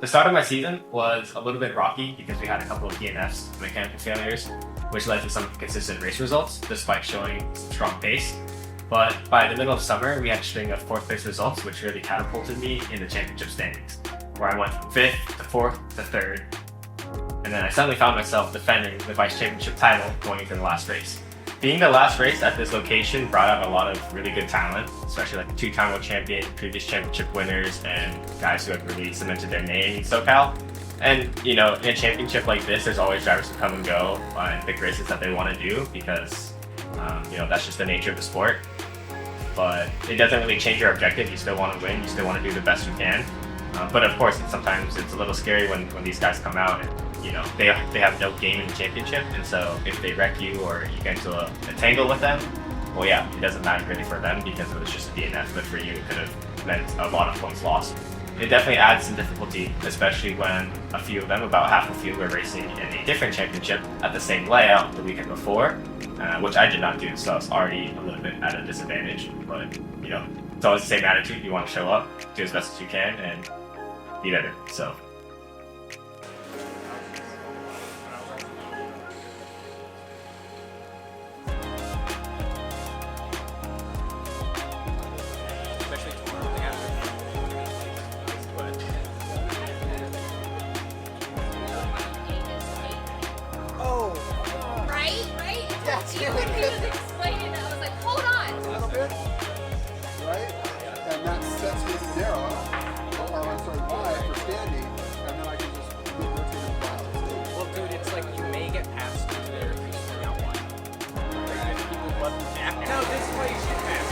The start of my season was a little bit rocky because we had a couple of DNFs, mechanical failures, which led to some consistent race results despite showing strong pace. But by the middle of summer, we had a string of 4th place results, which really catapulted me in the championship standings, where I went from 5th to 4th to 3rd. And then I suddenly found myself defending the vice championship title going into the last race. Being the last race at this location brought out a lot of really good talent, especially like the 2-time world champion, previous championship winners, and guys who have really cemented their name in SoCal. And you know, in a championship like this, there's always drivers who come and go and pick races that they want to do because you know, that's just the nature of the sport. But it doesn't really change your objective. You still want to win. You still want to do the best you can. But of course, sometimes it's a little scary when these guys come out and you know they have no game in the championship, and so if they wreck you or you get into a tangle with them, well, yeah, it doesn't matter really for them because it was just a DNF, but for you, it could have meant a lot of points lost. It definitely adds some difficulty, especially when a few of them, about half a few, were racing in a different championship at the same layout the weekend before, which I did not do, so I was already a little bit at a disadvantage. But you know, it's always the same attitude. You want to show up, do as best as you can, and be better. So. He was explaining that. I was like, hold on. A little bit, right? And that sets me narrow, or I'm sorry, wide for standing, and then I can just rotate it wild. Well, dude, it's like you may get past them there if you start out one. Like, if people let them back. No, this is why you should pass.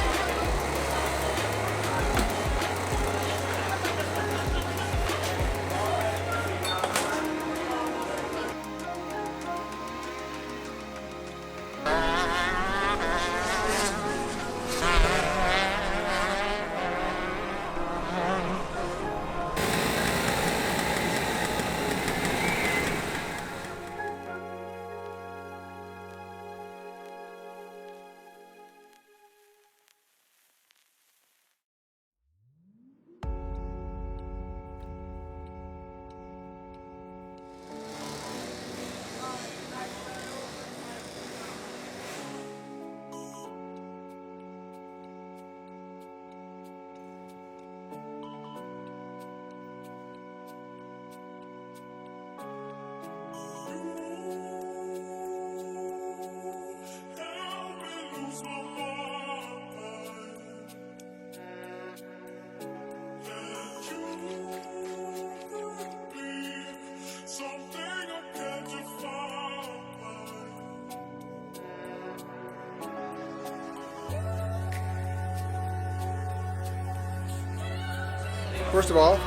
First of all,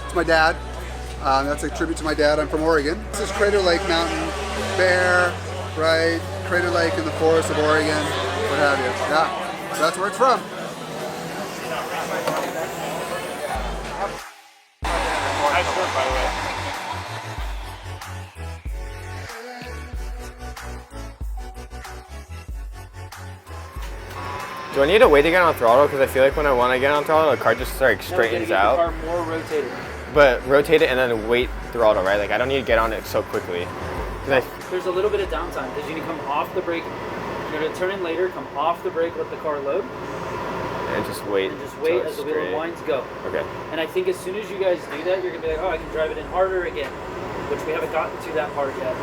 it's my dad. That's a tribute to my dad. I'm from Oregon. This is Crater Lake Mountain, Bear, right? Crater Lake in the forest of Oregon, what have you. Yeah, so that's where it's from. Nice work, by the way. Do I need to wait to get on throttle? Because I feel like when I get on throttle, the car just like straightens out. Car more rotated. But rotate it and then wait throttle, right? Like I don't need to get on it so quickly. There's a little bit of downtime because you need to come off the brake. You're going to turn in later, come off the brake, let the car load. And just wait. And just wait as the wheel unwinds, go. Okay. And I think as soon as you guys do that, you're going to be like, oh, I can drive it in harder again, which we haven't gotten to that part yet.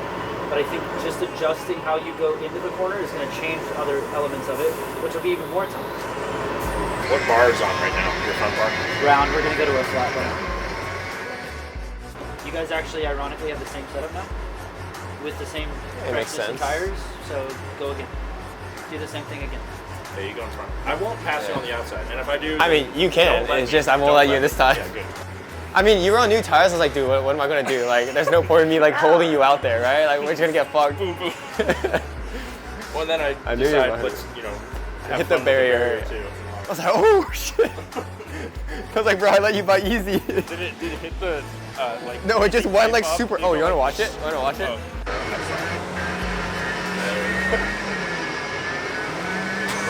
But I think just adjusting how you go into the corner is going to change other elements of it, which will be even more time. What bar is on right now? Your front bar? Round, we're going to go to a flat bar. You guys actually, ironically, have the same setup now? With the same tires, so go again. Do the same thing again. There you go in front. I won't pass you on the outside, and if I do... I mean, you can. It's just I won't let you this time. Yeah, good. I mean, you were on new tires. I was like, dude, what am I gonna do? Like, there's no point in me like holding you out there, right? Like, we're just gonna get fucked. Boom, boom. Well, then I knew decided, let's, you know, hit the barrier too. I was like, oh shit. I was like, bro, I let you by easy. Did it hit the like? No, it just went like super. Oh, you wanna like, watch it? You wanna watch it?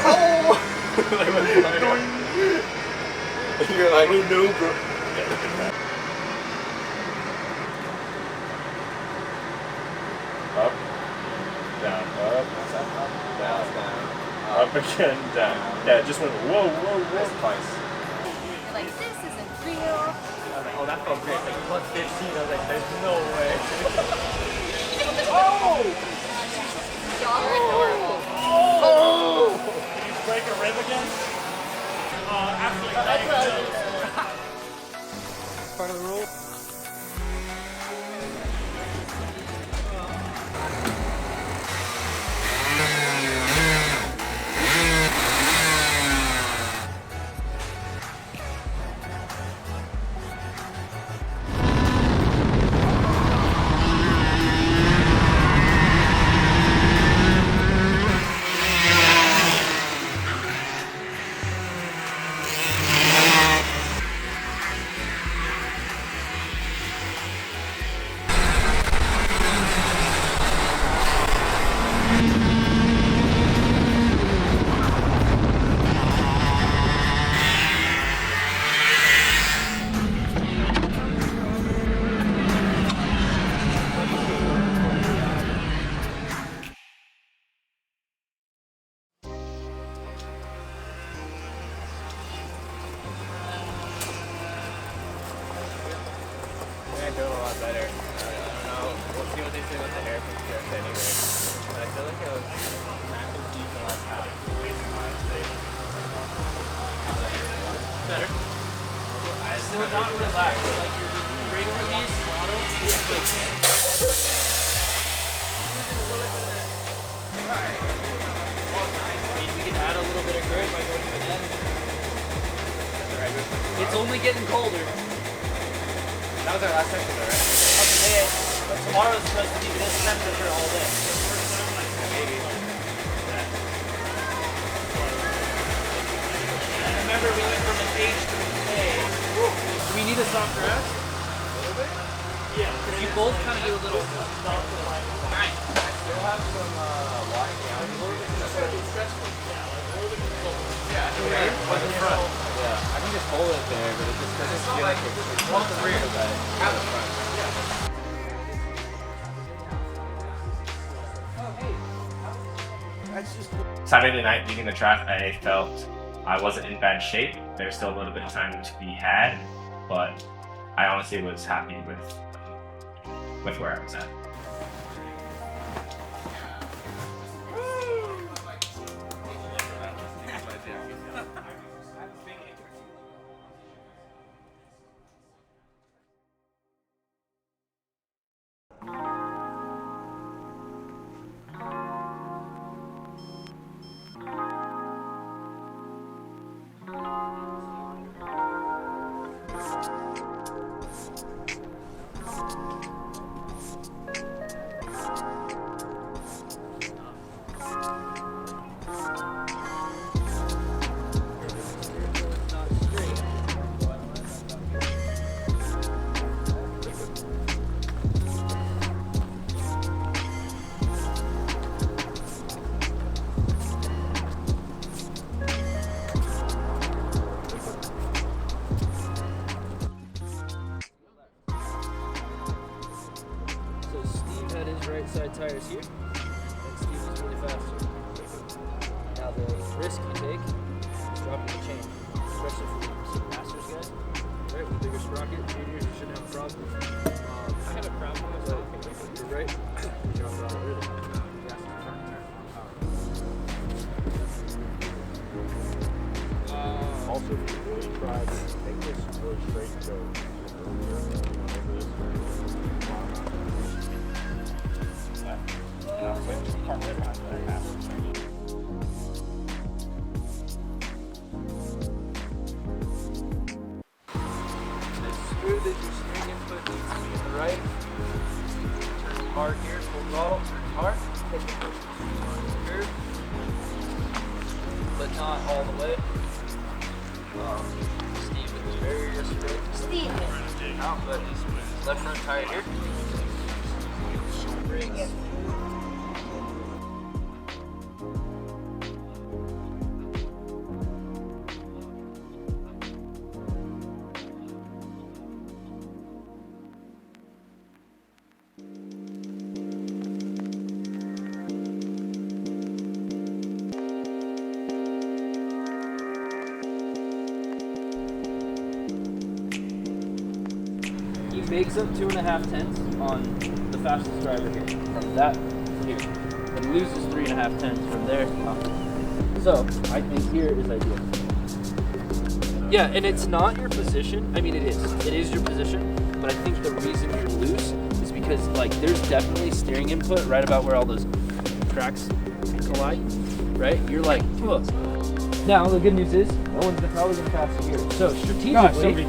Oh. You're like, no, bro. down, up, down, up again, down. Yeah, it just went whoa, whoa, whoa. Twice. You're like, this isn't real. I was like, oh, that felt great. Like plus 15. I was like, there's no way. Y'all are adorable. Did you break a rib again? Absolutely. That's what I was gonna say. Part of the rule. They're doing a lot better. I don't know. We'll see what they say about the hair picture anyway. But I feel like it was massive deep the last half. Better. Still not relaxed. Like your brake release, throttle, we can add a little bit of grip by going to the end. It's only getting colder. That was our last section though, right? Okay, but tomorrow's supposed to be this temperature all day. Maybe. And remember, we went from an H to an A. Do we need a soft grass? A little bit? Yeah. Because you both kind of get a little soft. Nice. I still have some walking out. Yeah, What's in front? I can just hold it there, but it just doesn't feel like it's Walk the rear. Have the front. Saturday night, leaving the track, I felt I wasn't in bad shape. There's still a little bit of time to be had, but I honestly was happy with where I was at. Right side tires here, and Steve is really fast here. Now the risk you take is dropping the chain, especially for some masters guys. Right, with bigger sprocket, juniors, you shouldn't have a problem. I have a problem with that. You're right. You don't have a problem really. Also, if you really try to make this really straight and go. Smooth as your steering input needs to be in the right. Turn hard here, full throttle, turn hard. Take the first curve, but not all the way. Steve with his barrier yesterday. Steve. Out, but left front tire here. Brakes. makes up 2.5 tenths on the fastest driver here, from that to here, and loses 3.5 tenths from there up. So I think here is ideal. Yeah, and it's not your position. I mean, it is. It is your position, but I think the reason you're loose is because like there's definitely steering input right about where all those cracks collide. Right? You're like, ugh. Now the good news is no one's probably gonna pass you here. So strategically,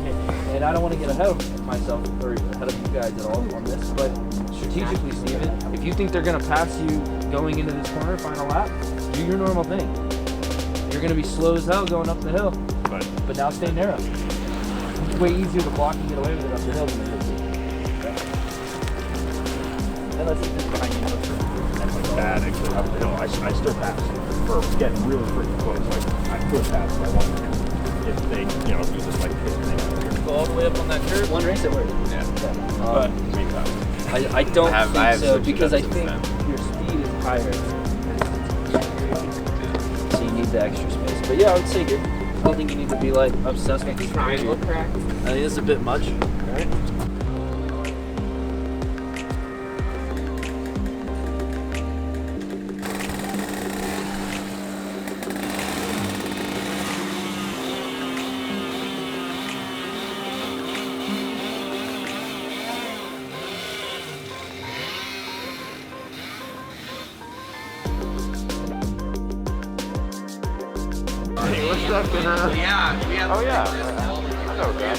and I don't want to get ahead of myself or ahead of you guys at all on this, but strategically, Steven, if you think they're gonna pass you going into this corner, final lap, do your normal thing. You're gonna be slow as hell going up the hill, but now stay narrow. It's way easier to block and get away with it up the hill than it is. Unless it's just behind you. That's like bad actually up the hill. I still pass for getting really freaking close. Like I could pass if I wanted to. If they, if it was just like Go all the way up on that curve. One race it worked. Yeah. But I don't think so switched because it I up think since your speed is higher. So you need the extra space. But yeah, I would say good. I don't think you need to be like obsessed with the triangle crack. I think it's a bit much. Alright. Oh yeah. I know that.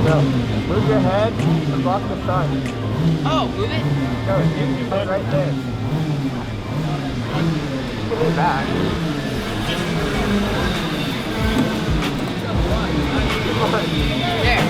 No. Move your head and block the sun. Oh, move it? No, you put it right there. Put it back. There.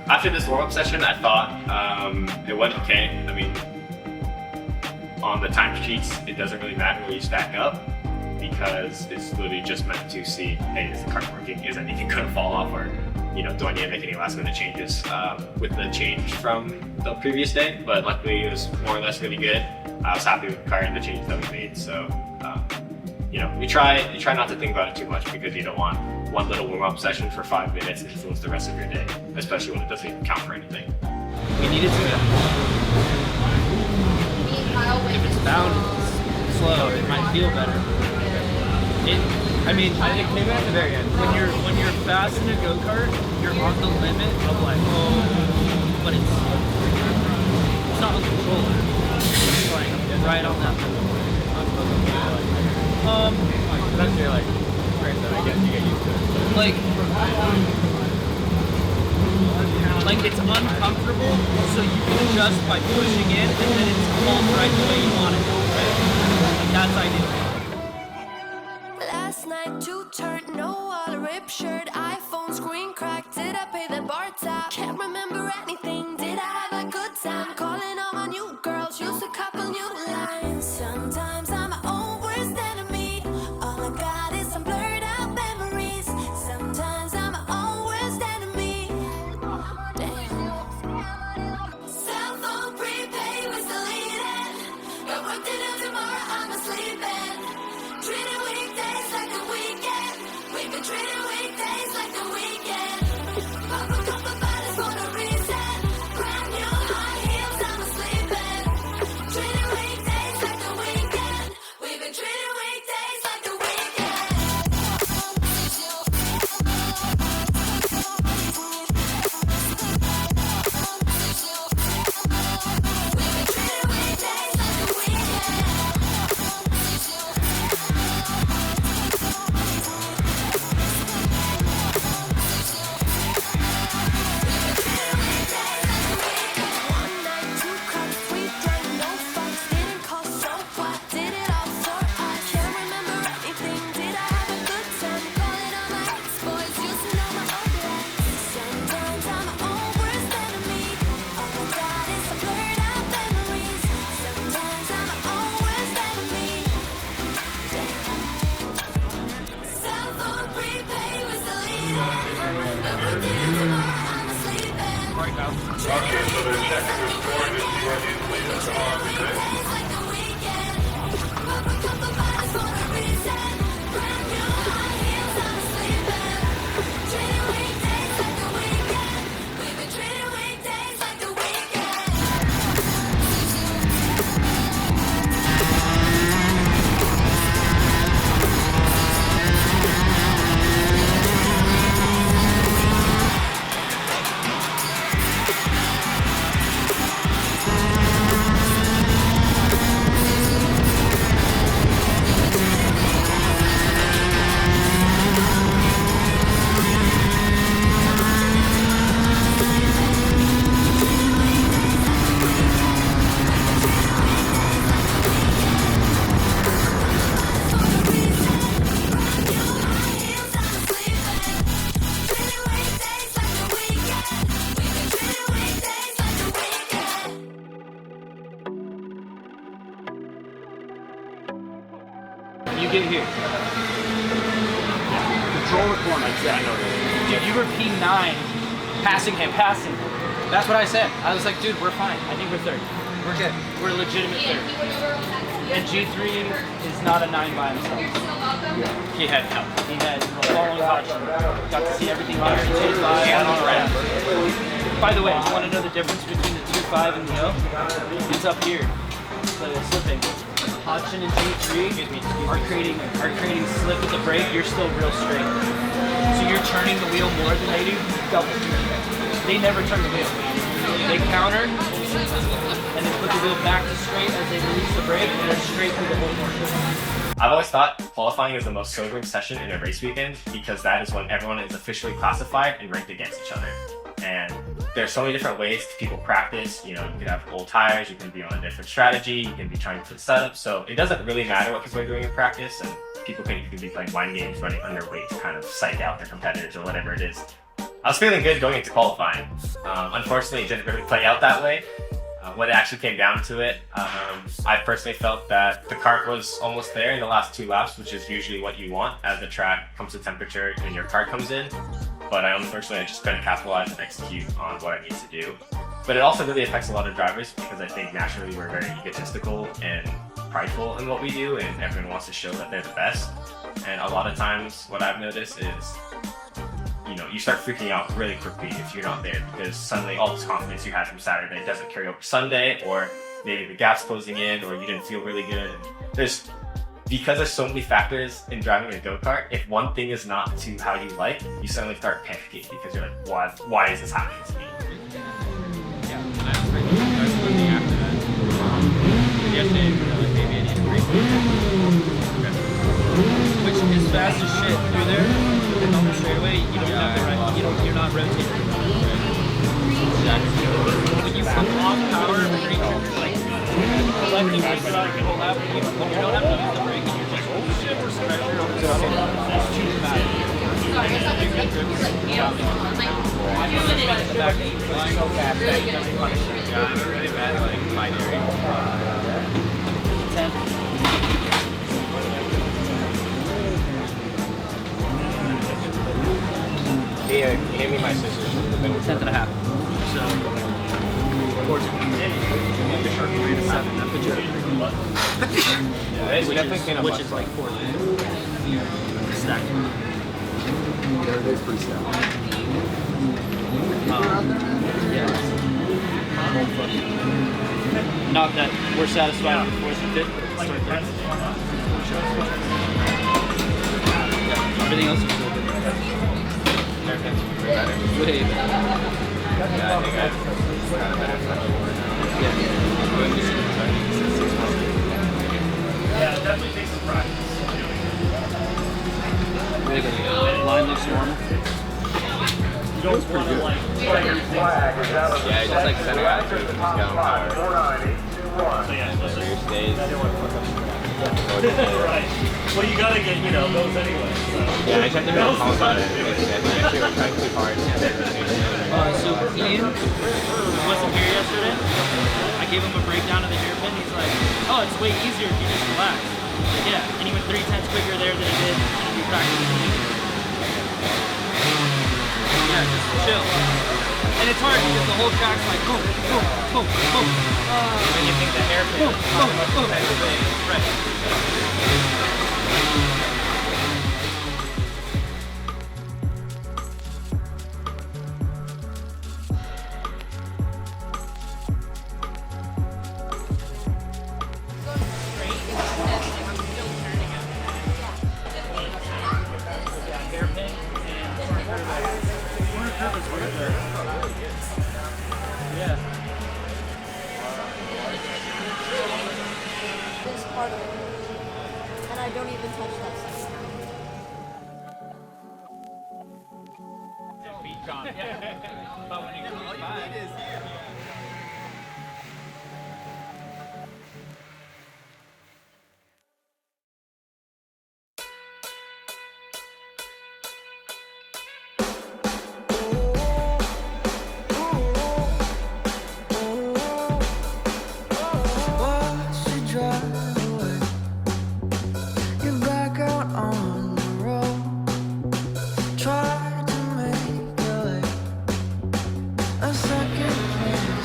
After this warm-up session, I thought it went okay. I mean, on the time sheets, it doesn't really matter where you stack up because it's literally just meant to see, hey, is the cart working? Is anything going to fall off? Or, do I need to make any last-minute changes with the change from the previous day? But luckily, it was more or less really good. I was happy with the car and the changes that we made. So, you try not to think about it too much because you don't want one little warm-up session for 5 minutes and influence the rest of your day, especially when it doesn't even count for anything. We need it to. If it's bound slow, it might feel better. It came at the very end. When you're fast in a go-kart, you're on the limit of like, but it's not on the controller. It's like right on that limit. That's your like experience that I guess you get used to it. Like it's uncomfortable, so you can adjust by pushing in, and then it's pulled right the way you want it, right? Like that's ideal. last night, 2 turn, no wallet, ripped shirt, iPhone screen cracked. Did I pay the bar tab? Can't remember anything. Did I have a good time? Calling all my new girls, used a couple new lines. Sometimes I'm my own worst enemy. All I got is some blurred out memories. Sometimes I'm my own worst enemy. Damn. Cell phone prepaid was deleted. Got work to do tomorrow, I'm sleeping. Treating weekdays like the weekend. We've been treating weekdays like the weekend. Pop a couple bottles for no reason. Brand new high heels, I'm sleeping. Treating weekdays like the weekend. We've been treating weekdays like the weekend. We've been treating weekdays like the weekend. One night, 2 cups, we drank, no fucks, didn't cost so what? Did it all for us. Can't remember anything. Did I have a good time? Calling all my ex-boys, used to know my old life. Sometimes I'm my own worst enemy. All I got is some blurred out memories. Sometimes I'm my own worst enemy. Cell phone prepaid was deleted. But we did it tomorrow, I'm sleeping. Okay, so there's technical scoring that you are in please on the Days like the weekend. Pop a couple bottles for no reason. Brand new high heels, I'm sleeping. Treating weekdays like the weekend. We've been treating weekdays like the weekend. You get here. Control the corner. Dude, you were P9, passing him, passing. That's what I said. I was like, dude, we're fine. I think we're third. We're good. We're a legitimate third. And G3 is not a 9 by himself. He had help. He had a following caution. Got to see everything here. J5 and on ramp. By the way, you want to know the difference between the 2.5 and the O? It's up here. So they're slipping. Hodgson and G3 are creating slip with the brake. You're still real straight. So you're turning the wheel more than they do. Double. They never turn the wheel. They counter and then put the wheel back to straight as they release the brake, and they're straight through the whole corner. I've always thought qualifying is the most sobering session in a race weekend because that is when everyone is officially classified and ranked against each other. And there's so many different ways people practice. You know, you could have old tires, you can be on a different strategy, you can be trying to set up. So it doesn't really matter what people are doing in practice, and people can be playing mind games, running underweight to kind of psych out their competitors or whatever it is. I was feeling good going into qualifying. Unfortunately, it didn't really play out that way. When it actually came down to it, I personally felt that the kart was almost there in the last 2 laps, which is usually what you want as the track comes to temperature and your kart comes in. But unfortunately, I just couldn't capitalize and execute on what I need to do. But it also really affects a lot of drivers because I think naturally we're very egotistical and prideful in what we do, and everyone wants to show that they're the best. And a lot of times, what I've noticed is, you know, you start freaking out really quickly if you're not there because suddenly all this confidence you had from Saturday doesn't carry over Sunday, or maybe the gap's closing in, or you didn't feel really good. Because there's so many factors in driving a go-kart, if one thing is not to how you like, you suddenly start panicking because you're like, why is this happening to me? Yeah, and I was looking after that. Yesterday, like, maybe I need a break. Which is fast as shit through there, and on the straightaway, you don't have the right, you're not rotating. When you come off power, brake trigger, like, collectively throughout the whole lap, when you don't have to use the brake, and you're just, oh shit, we're Hand me my scissors. 10th and a half. So, 14. Which is like 4. Stacked. Everything's pretty stacked. Yeah. Not that we're satisfied with 4th and 5th, but it's start there. Yeah, everything else is still good. Everything's way better. Way better. Yeah, I think I've got a better touch. Yeah. When we see the touch, it's 6 months. Yeah, it definitely takes some practice. Really good. Line looks normal. You don't want to like Yeah, just like center after when he's going power. So yeah, And the rear stays. right. Well, you gotta get, you know, those anyway. So. Yeah, I just have to be more calm about it. Like, actually, we're trying too hard. So Ian wasn't here yesterday. I gave him a breakdown of the hairpin. He's like, oh, it's way easier if you just relax. Like, yeah, and he went 3/10 quicker there than he did if you practice. Yeah, just chill. And it's hard because the whole track's like boom, boom, boom, boom. When you think the hairpin Boom, is boom, much boom. better. Right. This part of it. And I don't even touch that stuff. But when you go by, Watch you drive away. You're back out on the road. Try to make LA a second home.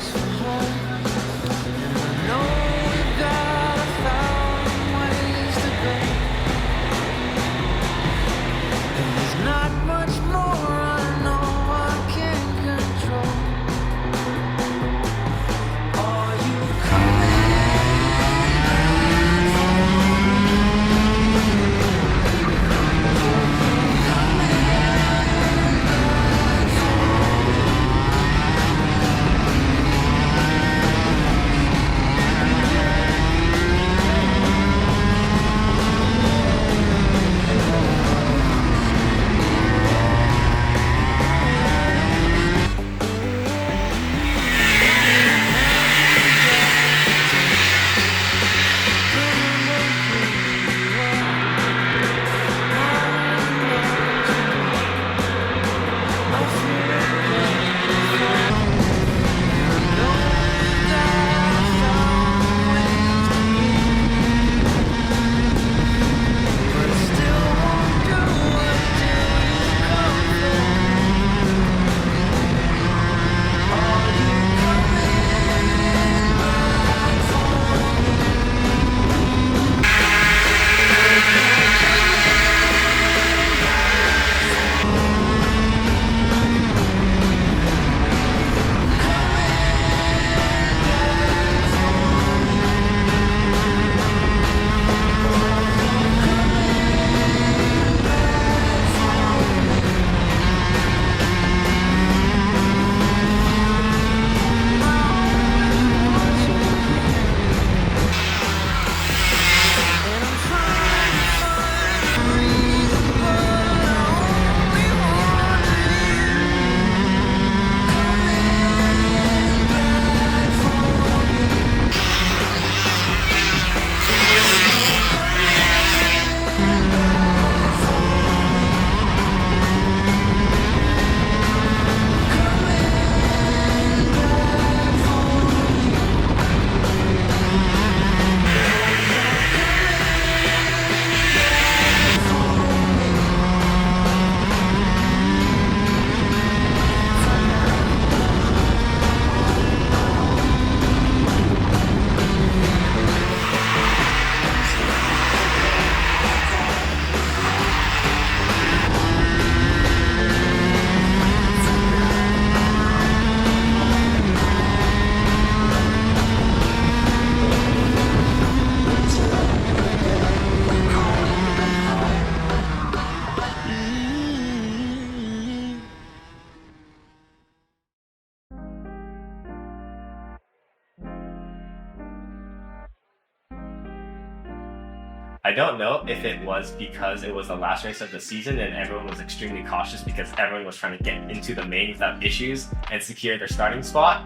I don't know if it was because it was the last race of the season and everyone was extremely cautious because everyone was trying to get into the main without issues and secure their starting spot.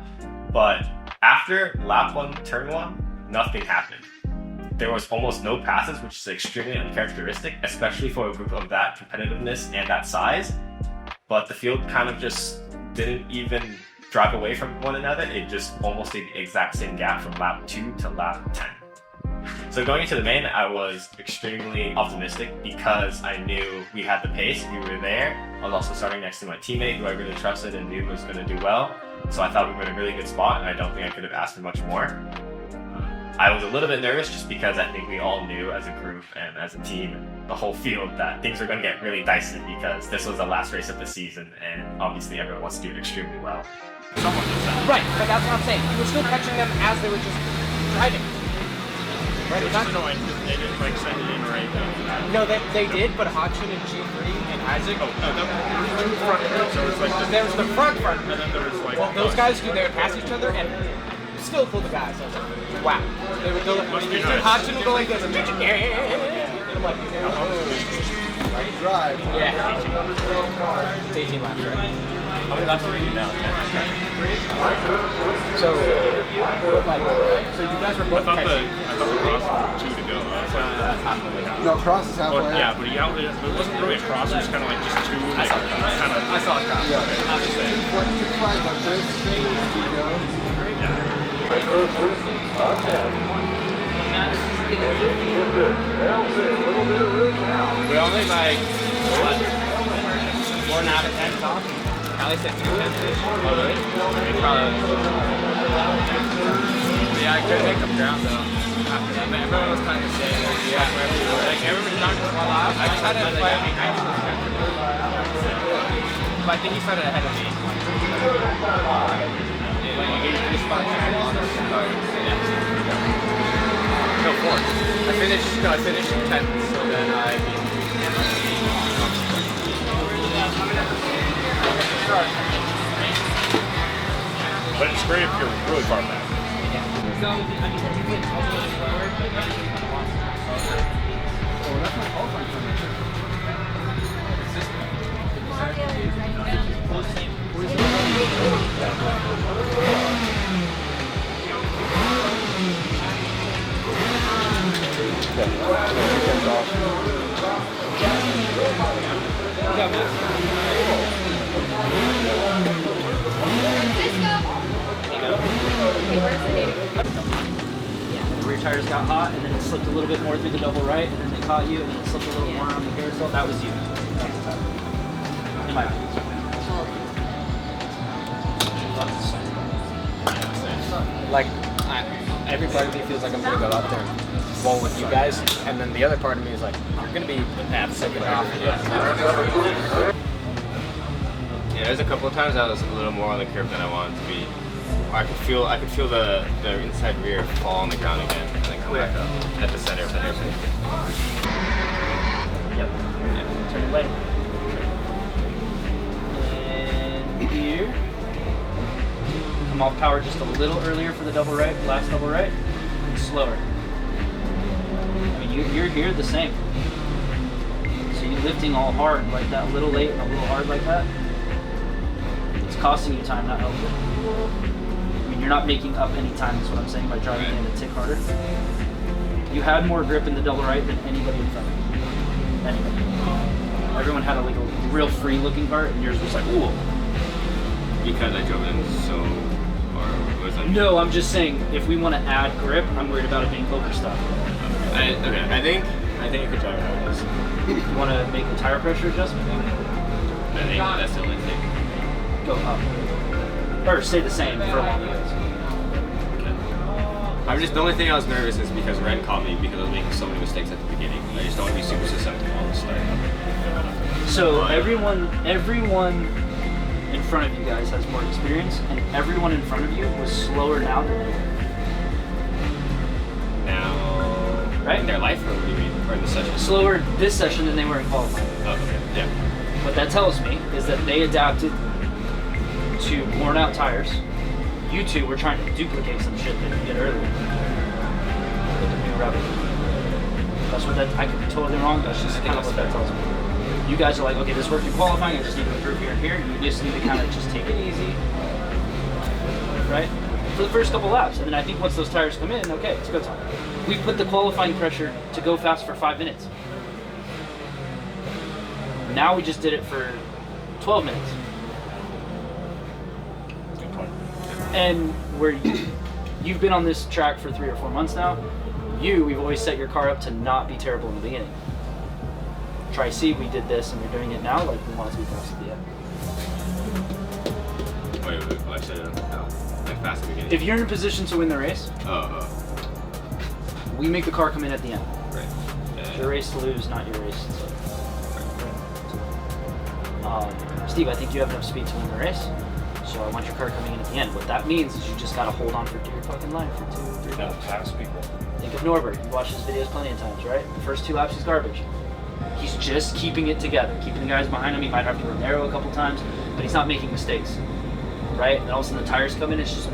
But after lap 1, turn 1, nothing happened. There was almost no passes, which is extremely uncharacteristic, especially for a group of that competitiveness and that size. But the field kind of just didn't even drive away from one another. It just almost did the exact same gap from lap 2 to lap 10. So going into the main, I was extremely optimistic because I knew we had the pace, we were there. I was also starting next to my teammate who I really trusted and knew was going to do well. So I thought we were in a really good spot, and I don't think I could have asked for much more. I was a little bit nervous just because I think we all knew as a group and as a team, the whole field, that things were going to get really dicey because this was the last race of the season and obviously everyone wants to do extremely well. Right, but that's what I'm saying. You were still catching them as they were just driving. Right, Which is annoying because they didn't like send it in right now. No, they did, but Hachin and G3 and Isaac. Oh, no, there was two front groups. There was like There was the front and then there was like. Well, those guys who they would pass each other and still pull the guys. I was like, wow. They would go. Must be nice. Hachin would go like this. And I'm like, Drive. yeah. It's 18 laps, right? How many laps are we doing now? So you guys were both I catching. thought the cross was 2 to go. No, cross is halfway. Yeah, but it wasn't really a cross. It was kind of like just 2. Like, kind of. I saw a cross. Yeah. I'm just saying. 2 flags like this, 2 to go. We're only like, what, 1 out of 10 top? At least at 2 tenths. Oh, really? Probably. Yeah, I couldn't make up ground though. After that, but everyone was kind of saying that. Yeah, like everybody knocked us well out. I tried to play behind him. But I think he started ahead of me. Yeah, when you get your 3 spots, no, 4th. I finished 10th, so then I beat. But it's great if you're really far back. So, I mean, you went all the way forward, but then you Oh, that's my qualifying time. The rear tires got hot, and then it slipped a little bit more through the double right, and then they caught you, and then it slipped a little more on the carousel. That was you. In my opinion. like every part of me feels like I'm gonna go out there and roll with you guys, and then the other part of me is like, you're gonna be at second off. Yeah, there's a couple of times I was a little more on the curve than I wanted to be. I could feel the inside rear fall on the ground again and then come back up at the center of the hairpin. Yep. Yeah. Turn it left. And here. Come off power just a little earlier for the double right, last double right, and slower. I mean, you're here the same. So you lifting all hard like that, a little late and a little hard like that, it's costing you time, not helping. I mean, you're not making up any time, is what I'm saying, by driving in a tick harder. You had more grip in the double right than anybody in front of you. Anybody. Everyone had a real free looking cart, and yours was like, ooh. Because I drove in so, or was I? No, I'm just saying, if we want to add grip, I'm worried about it being overstuffed. I think you could drive how it is. You want to make a tire pressure adjustment? I think that's the only thing. Go up. Or stay the same for all you guys. The only thing I was nervous is because Ren caught me because I was making so many mistakes at the beginning. I just don't want to be super susceptible on the start. So everyone in front of you guys has more experience, and everyone in front of you was slower now than they were. Now, right? In their life, or what do you mean? Or in the session? Slower this session than they were in qualifying. Oh, okay. Yeah. What that tells me is that they adapted to worn out tires. You two were trying to duplicate some shit that you did earlier with the new rubber. That's what that, I could be totally wrong, that's just kind of what that tells me. You guys are like, okay, this worked in qualifying, I just need to improve here and here. You just need to kind of just take it easy, right? For the first couple laps. And then I think once those tires come in, okay, it's go time. We put the qualifying pressure to go fast for 5 minutes. Now we just did it for 12 minutes. And where you've been on this track for 3 or 4 months now, we've always set your car up to not be terrible in the beginning. Try C, we did this, and you're doing it now, like we want to be fast at the end. Wait, I said no. Like fast at the beginning. If you're in a position to win the race, we make the car come in at the end. Right. It's your race to lose, not your race. Steve, I think you have enough speed to win the race, so I want your car coming in at the end. What that means is you just gotta hold on for dear fucking life for 2 or 3 laps. Think of Norbert. You watched his videos plenty of times, right? The first 2 laps he's garbage. He's just keeping it together, keeping the guys behind him. He might have to run narrow a couple times, but he's not making mistakes, right? And all of a sudden the tires come in, it's just.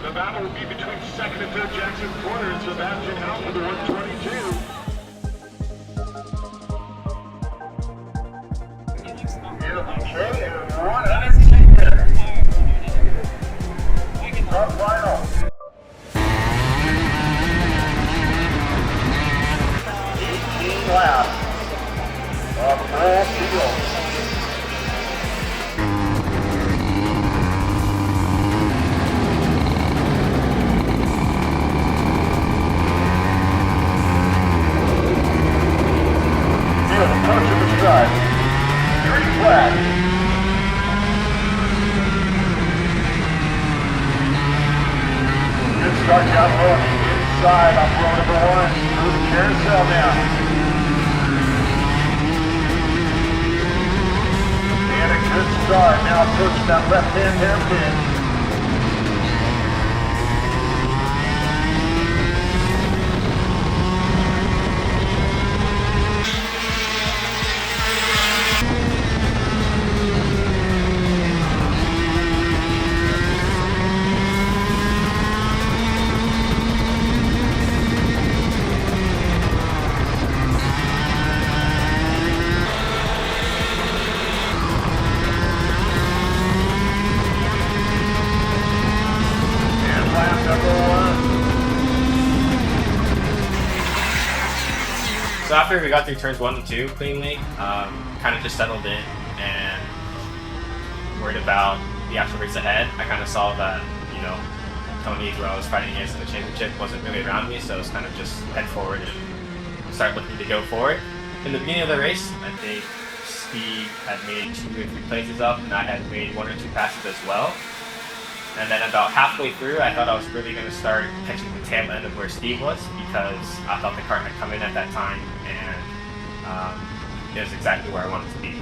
The battle will be between second and third Jackson Corner and Sebastian out for the 122. Okay, 160 there. Top final. 18 laps of full field. Approach of the stride. Green flag. Good start down low on the inside on row number 1. Through the carousel now. And a good start. Now approaching that left-hand hairpin. So after we got through turns 1 and 2 cleanly, kind of just settled in and worried about the actual race ahead. I kind of saw that, you know, Tony, who I was fighting against in the championship, wasn't really around me, so it was kind of just head forward and start looking to go forward. In the beginning of the race, I think Steve had made 2 or 3 places up, and I had made 1 or 2 passes as well. And then about halfway through, I thought I was really going to start catching the tail end of where Steve was, because I thought the car had come in at that time, and it was exactly where I wanted to be.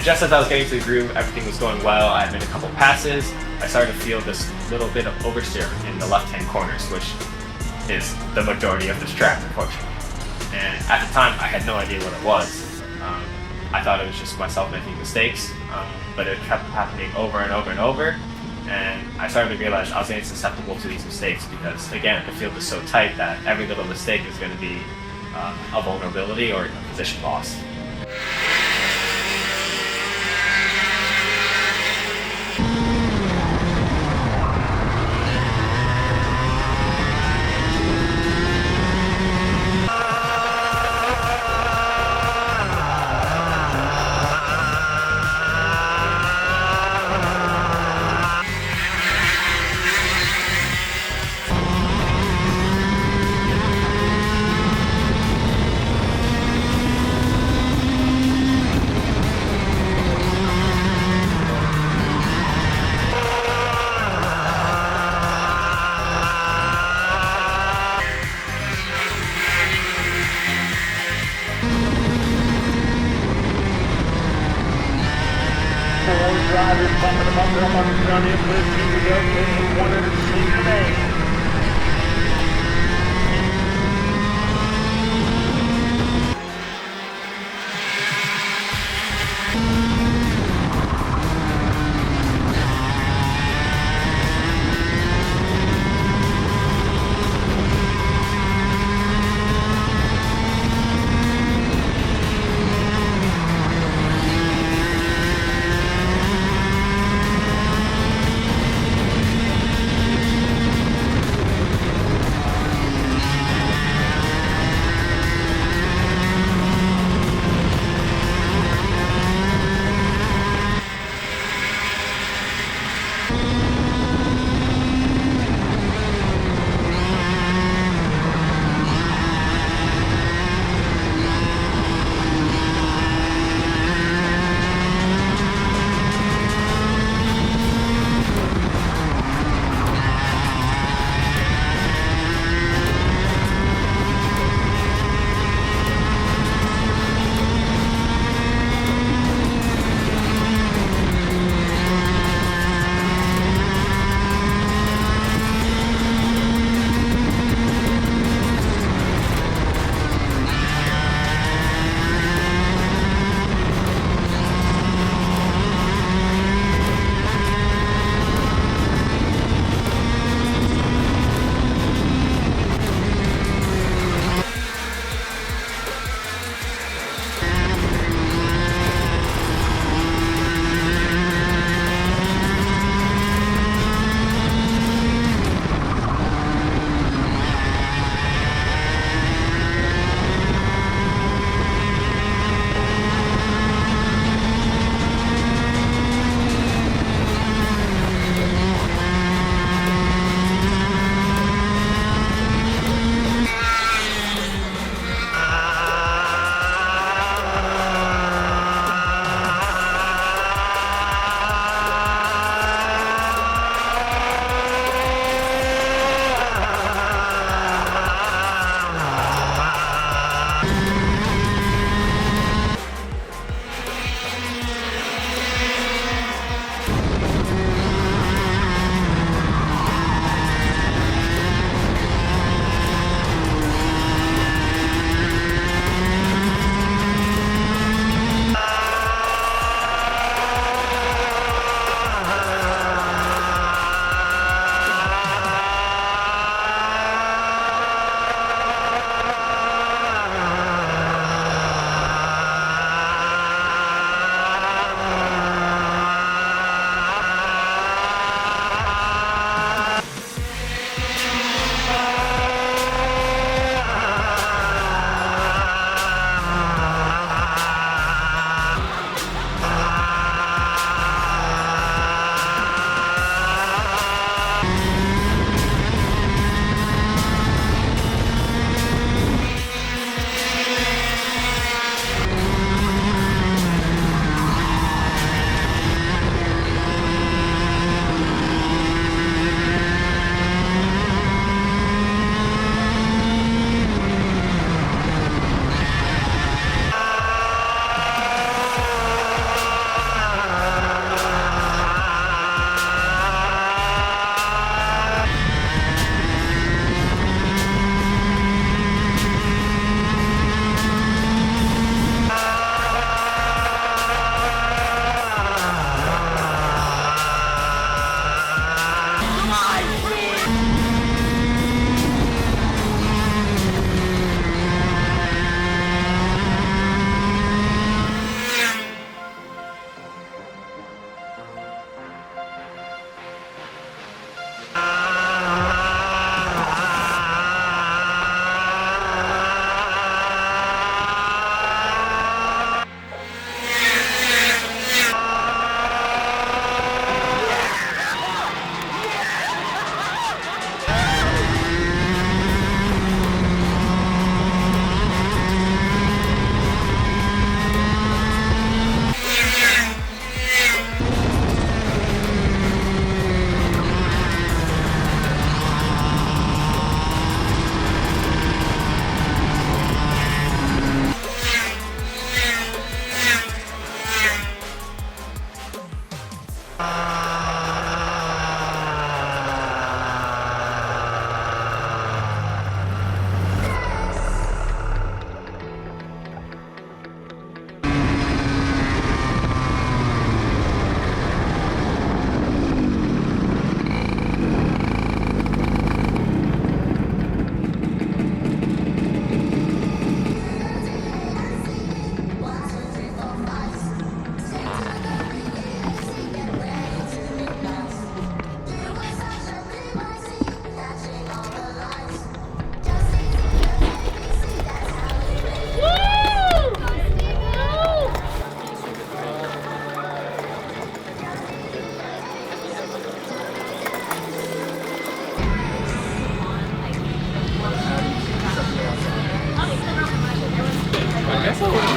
just as I was getting to the groove, everything was going well. I had made a couple passes. I started to feel this little bit of oversteer in the left-hand corners, which is the majority of this track, unfortunately. And at the time, I had no idea what it was. I thought it was just myself making mistakes, but it kept happening over and over and over. And I started to realize I was getting susceptible to these mistakes because, again, the field is so tight that every little mistake is going to be a vulnerability or a position loss. Drivers bumping them up on the front end. Here we go. Getting corner to senior main.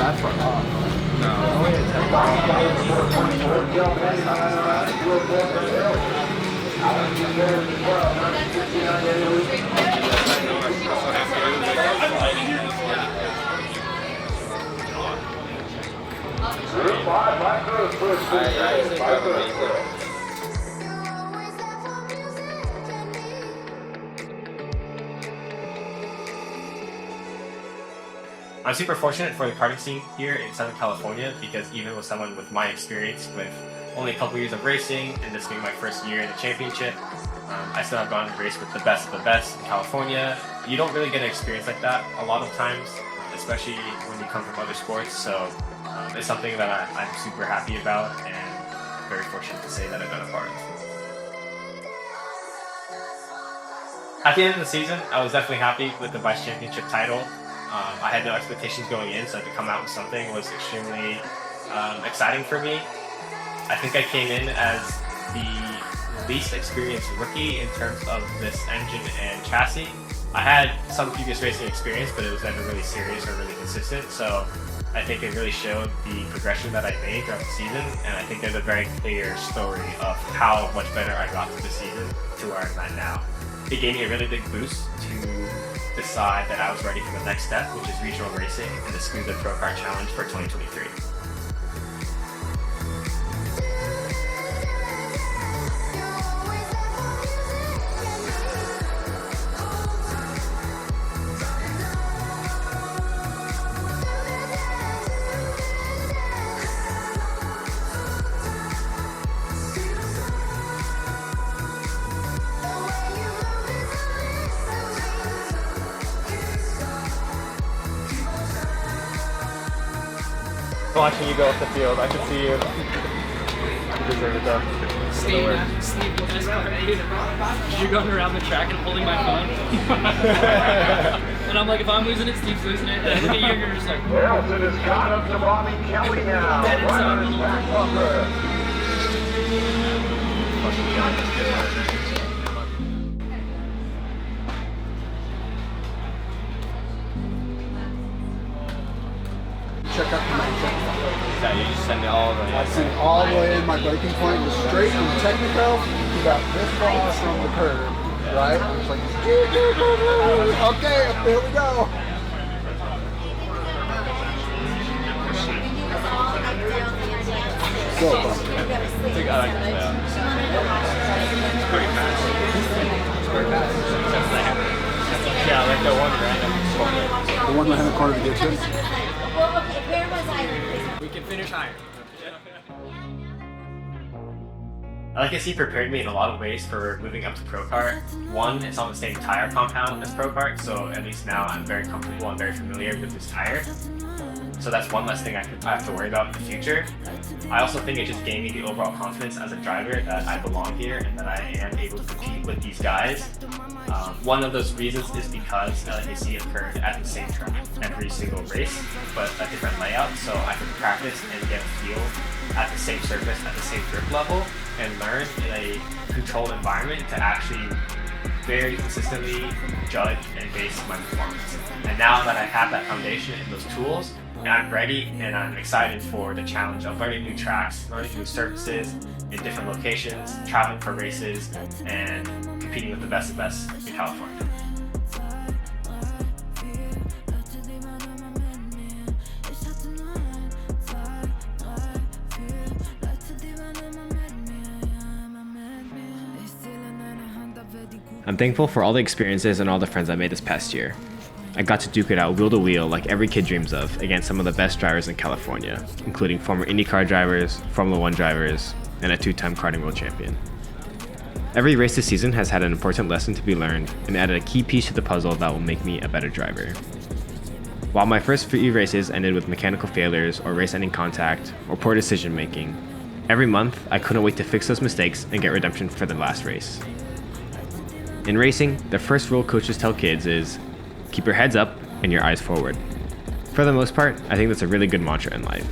that far off. I'm super fortunate for the karting scene here in Southern California because even with someone with my experience with only a couple years of racing and this being my first year in the championship, I still have gone to race with the best of the best in California. You don't really get an experience like that a lot of times, especially when you come from other sports. So it's something that I'm super happy about and very fortunate to say that I've been a part of. At the end of the season, I was definitely happy with the vice championship title. I had no expectations going in, so to come out with something was extremely exciting for me. I think I came in as the least experienced rookie in terms of this engine and chassis. I had some previous racing experience, but it was never really serious or really consistent, so I think it really showed the progression that I made throughout the season, and I think there's a very clear story of how much better I got through the season to where I'm at now. It gave me a really big boost to decide that I was ready for the next step, which is regional racing and the Smooth Pro Kart Challenge for 2023. Watching you go off the field, I can see you. You deserve it though. Steve, you're going around the track and holding my phone. And I'm like, if I'm losing it, Steve's losing it. And I look at you and you're just like, Nelson has caught up to Bobby Kelly now. Dead inside a little. Check out the main check. Yeah, you just send it all the way. I send all the way in. My breaking point was straight from technical to about this far from the curb, right? I was like, okay, here we go. So fun. I like this layout. It's pretty fast. It's pretty fast. Yeah, I like the one right. The one behind the corner to get you. Well, okay, where was I? We can finish higher. LAKC prepared me in a lot of ways for moving up to Pro Kart. One, it's on the same tire compound as Pro Kart, so at least now I'm very comfortable and very familiar with this tire. So that's one less thing I have to worry about in the future. I also think it just gave me the overall confidence as a driver that I belong here and that I am able to compete with these guys. One of those reasons is because LAKC occurred at the same track every single race, but a different layout, so I can practice and get a feel at the same surface, at the same grip level, and learn in a controlled environment to actually very consistently judge and base my performance. And now that I have that foundation and those tools, I'm ready and I'm excited for the challenge of learning new tracks, learning new surfaces in different locations, traveling for races, and competing with the best of best in California. I'm thankful for all the experiences and all the friends I made this past year. I got to duke it out wheel to wheel like every kid dreams of against some of the best drivers in California, including former IndyCar drivers, Formula 1 drivers, and a two-time karting world champion. Every race this season has had an important lesson to be learned and added a key piece to the puzzle that will make me a better driver. While my first few races ended with mechanical failures or race-ending contact or poor decision making, every month I couldn't wait to fix those mistakes and get redemption for the last race. In racing, the first rule coaches tell kids is, keep your heads up and your eyes forward. For the most part, I think that's a really good mantra in life.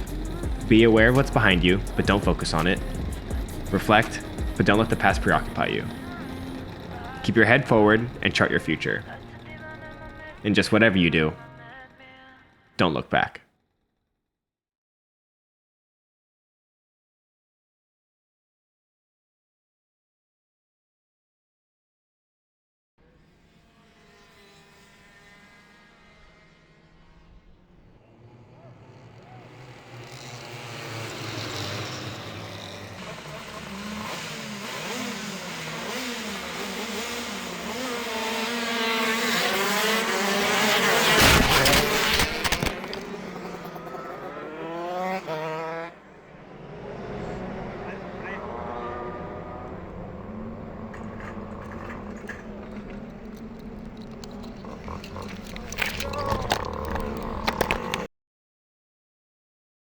Be aware of what's behind you, but don't focus on it. Reflect, but don't let the past preoccupy you. Keep your head forward and chart your future. And just whatever you do, don't look back.